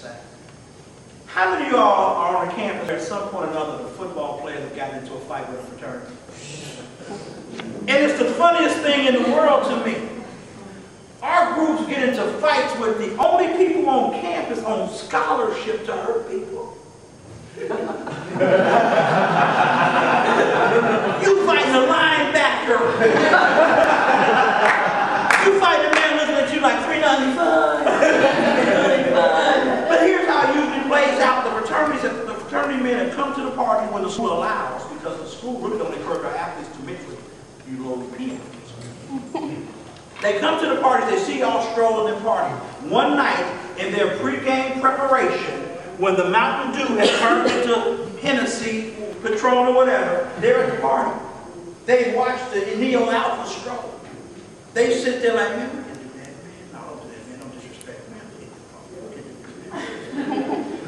exercise. How many of y'all are on the campus at some point or another, the football players have gotten into a fight with a fraternity? And it's the funniest thing in the world to me. Our groups get into fights with the only people on campus on scholarship to hurt people. You fighting a linebacker. You fighting a man looking at you like 395. But here's how it usually plays out. The fraternity men have come to the party when the school allows, because the school really don't encourage our athletes to mix with you lowly people. They come to the parties, they see y'all strolling and partying. One night, in their pregame preparation, when the Mountain Dew has turned into Hennessy, Patron, or whatever, they're at the party. They watch the Neo Alpha stroll. They sit there like, man, we can do that, man. No, don't do that, man. Don't disrespect, man.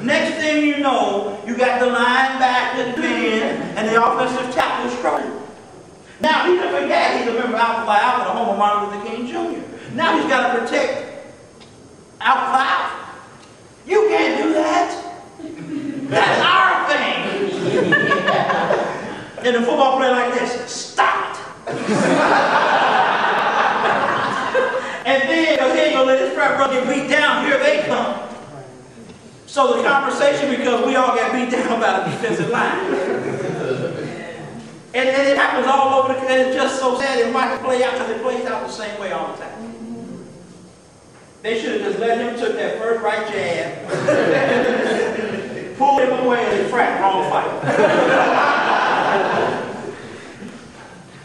Next thing you know, you got the linebacker man and the offensive tackle strolling. Now, he's a member of Alpha Phi Alpha, the home of Martin Luther King Jr. Now he's got to protect Alpha Phi Alpha. You can't do that. That's our thing. And the football player like this, stop it. And then, because he ain't going to let his frat brother get beat down, here they come. So the conversation, because we all got beat down by the defensive line. And it happens all over the country. It's just so sad and watch it play out, because it plays out the same way all the time. They should have just let him took that first right jab, pulled him away, and they frat, wrong fight.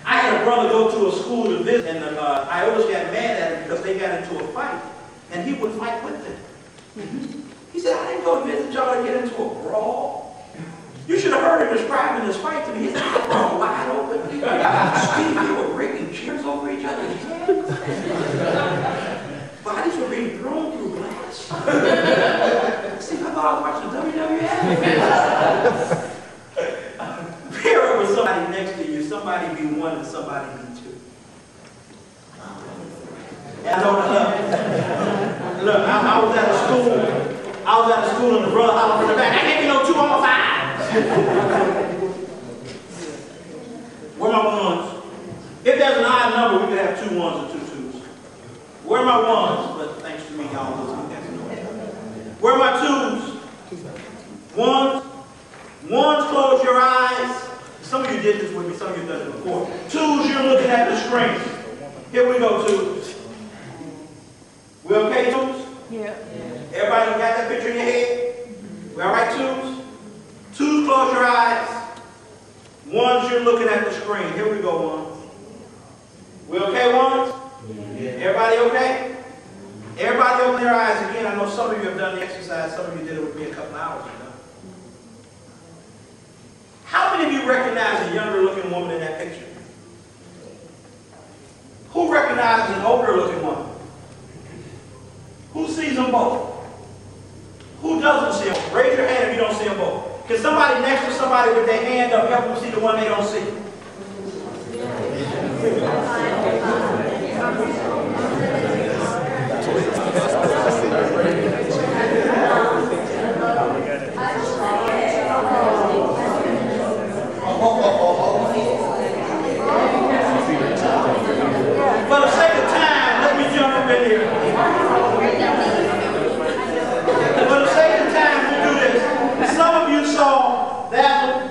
I had a brother go to a school to visit, and I always got mad at him because they got into a fight, and he would fight with them. He said, I didn't go to visit y'all to get into a brawl. You should have heard him describing this fight to me. His eyes were all wide open. Steve, they were breaking chairs over each other's heads. Bodies were being thrown through glass. Steve, I thought I was watching WWF. Pair up with somebody next to you. Somebody be one and somebody be two. And look, I was at a school. I was at a school and the brother hollered from the back, I can't be no 2 on 5. Where are my ones? If there's an odd number, we could have 2 1s and 2 2s. Where are my ones? But thanks to me, y'all listening. Where are my 2s? Ones. Ones, close your eyes. Some of you did this with me, some of you done it before. 2s, you're looking at the screen. Here we go, 2s. We okay, 2s? Yeah. Everybody got that picture in your head? We all right, 2s? 2s, close your eyes. 1s, you're looking at the screen. Here we go, 1s. We okay, 1s? Yeah. Everybody okay? Everybody open their eyes again. I know some of you have done the exercise. Some of you did it with me a couple hours ago. How many of you recognize a younger looking woman in that picture? Who recognizes an older looking woman? Who sees them both? Who doesn't see them? Raise your hand if you don't see them both. Can somebody next to somebody with their hand up help them see the one they don't see? For the sake of time, let me jump up in here. For the sake of time, we'll do this. Some of you saw that one.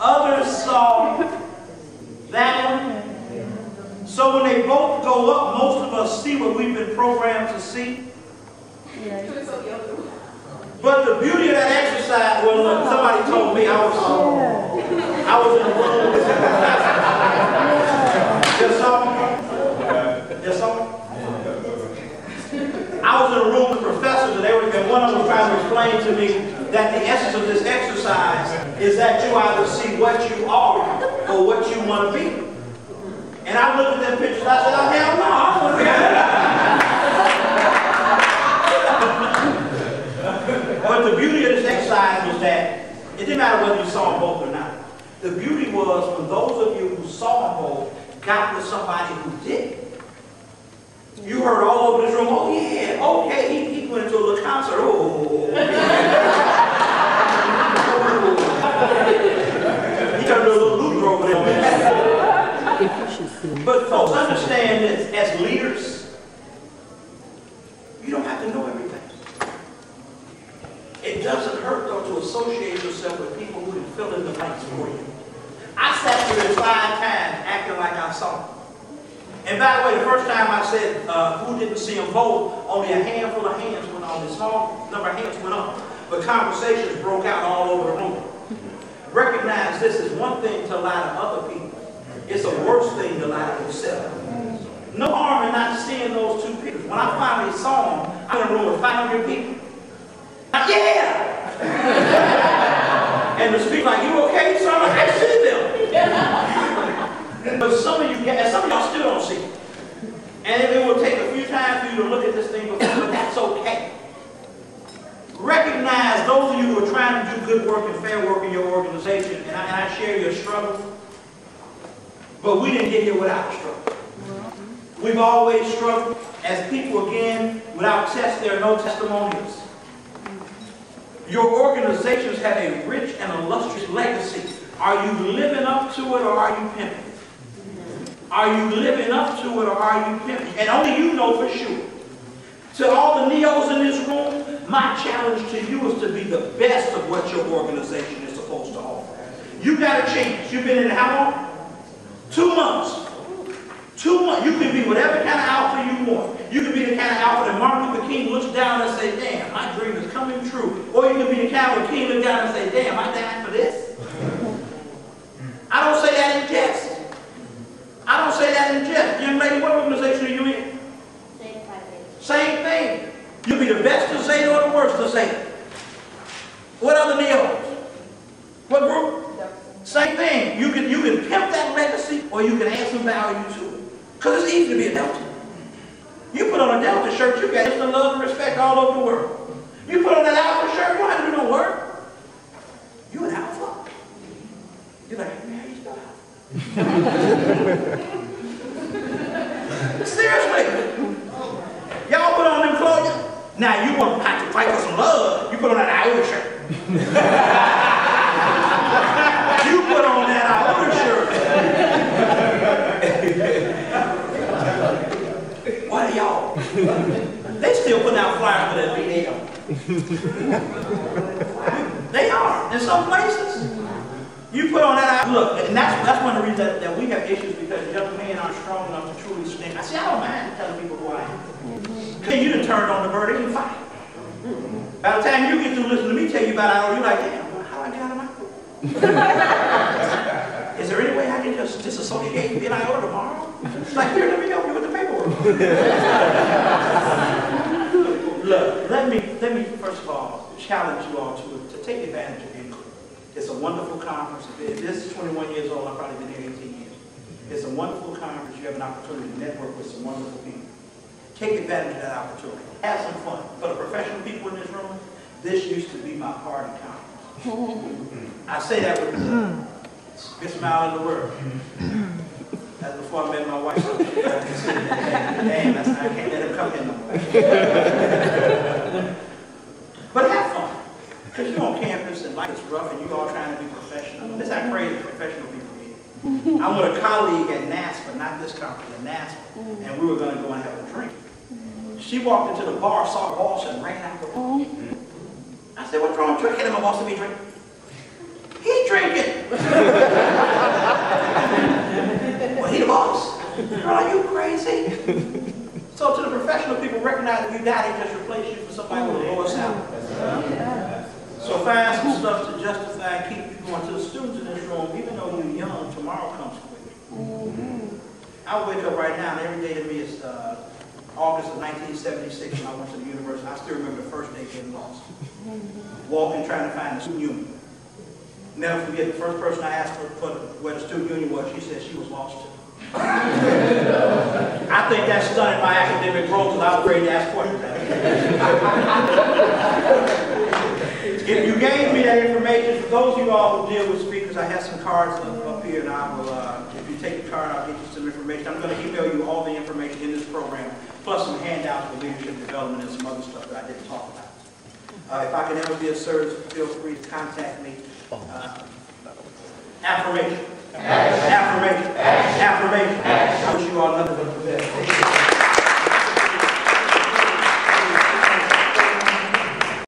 Others saw that one. So when they both go up, most of us see what we've been programmed to see. But the beauty of that exercise, well, look, somebody told me I was in a room. Yes, sir? I was in a room with professors, and one of them was trying to explain to me that the essence of this exercise is that you either see what you are or what you want to be. And I looked at that picture and I said, oh, hell no, I don't want to be that. But the beauty of this exercise was that it didn't matter whether you saw them both or not. The beauty was when those of you who saw them both got with somebody who didn't. You heard all over this room, oh yeah, okay, to know everything. It doesn't hurt, though, to associate yourself with people who can fill in the blanks for you. I sat through this 5 times acting like I saw him. And by the way, the first time I said who didn't see him vote, only a handful of hands went on. A small number of hands went up. But conversations broke out all over the room. Recognize this is one thing to lie to other people. It's a worse thing to lie to yourself. No harm in not seeing those two pictures. When I finally saw them, I'm in a room with 500 people. Yeah! And the speaker like, you okay? So I'm like, I see them. But some of you can, and some of y'all still don't see it. And it will take a few times for you to look at this thing before, but that's okay. Recognize those of you who are trying to do good work and fair work in your organization, and I share your struggle, but we didn't get here without a struggle. We've always struggled as people, again, without tests, there are no testimonials. Your organizations have a rich and illustrious legacy. Are you living up to it or are you pimping it? Are you living up to it or are you pimping it? And only you know for sure. To all the neos in this room, my challenge to you is to be the best of what your organization is supposed to offer. You got a chance. You've been in it how long? 2 months. 2 months. You can be whatever kind of alpha you want. You can be the kind of alpha that Martin Luther King looks down and say, damn, my dream is coming true. Or you can be the kind where King looks down and say, damn, I died for this. I don't say that in jest. I don't say that in jest. Young lady, what organization are you in? Same thing. You'll be the best to say it or the worst to say it. What other neos? What group? Same thing. You can pimp that legacy or you can add some value to it. Because it's easy to be a Delta. You put on a Delta shirt, you got instant love and respect all over the world. You put on that Alpha shirt, you don't have to do no work. You an Alpha. You're like, man, how you spell Alpha? Seriously. Y'all put on them clothes. Now you want to have to fight for some love. You put on that Iota shirt. You put on that Iota shirt. What are y'all? They still putting out flyers for that video. They are in some places. You put on that, look, and that's one of the reasons that we have issues because young men aren't strong enough to truly stand. I say, I don't mind telling people who I am. Then you done turned on the bird and you fight. By the time you get to listen to me tell you about it, you're like, damn, how do I get out of my group? Is there any way I can just disassociate and be an IOTA tomorrow? Like, here, let me help you with the paperwork. Look, let me first of all challenge you all to take advantage of NCORE. It's a wonderful conference. If this is 21 years old, I've probably been here 18 years. It's a wonderful conference. You have an opportunity to network with some wonderful people. Take advantage of that opportunity. Have some fun. For the professional people in this room, this used to be my party conference. I say that with the biggest smile in the world. That's before I met my wife. Damn, I can't let him come in no more. But have fun. Because you're on campus and life is rough and you all trying to be professional. This is how crazy professional people get. I'm with a colleague at NASPA, not this conference, at NASPA, and we were going to go and have a drink. She walked into the bar, saw the boss, and ran out the bar. I said, what's wrong with you? Can't my boss to be drinking? He drinking. Well, he the boss. Girl, are you crazy? So to the professional people, recognize if you die, they just replace you for somebody with a lower salary. So find some stuff to justify and keep you going. To the students in this room, even though you're young, tomorrow comes quick. I wake up right now, and every day to me is August of 1976 when I went to the university. I still remember the first day getting lost. Walking, trying to find the student union. Never forget, the first person I asked for where the student union was, she said she was lost too. I think that stunted my academic growth because I was ready to ask questions. If you gave me that information, for those of you all who deal with speakers, I have some cards up here, and I will, if you take the card, I'll get you some information. I'm going to email you all the information in this program, plus some handouts for leadership development and some other stuff that I didn't talk about. If I can ever be of service, feel free to contact me. Affirmation. Affirmation. Affirmation. Affirmation.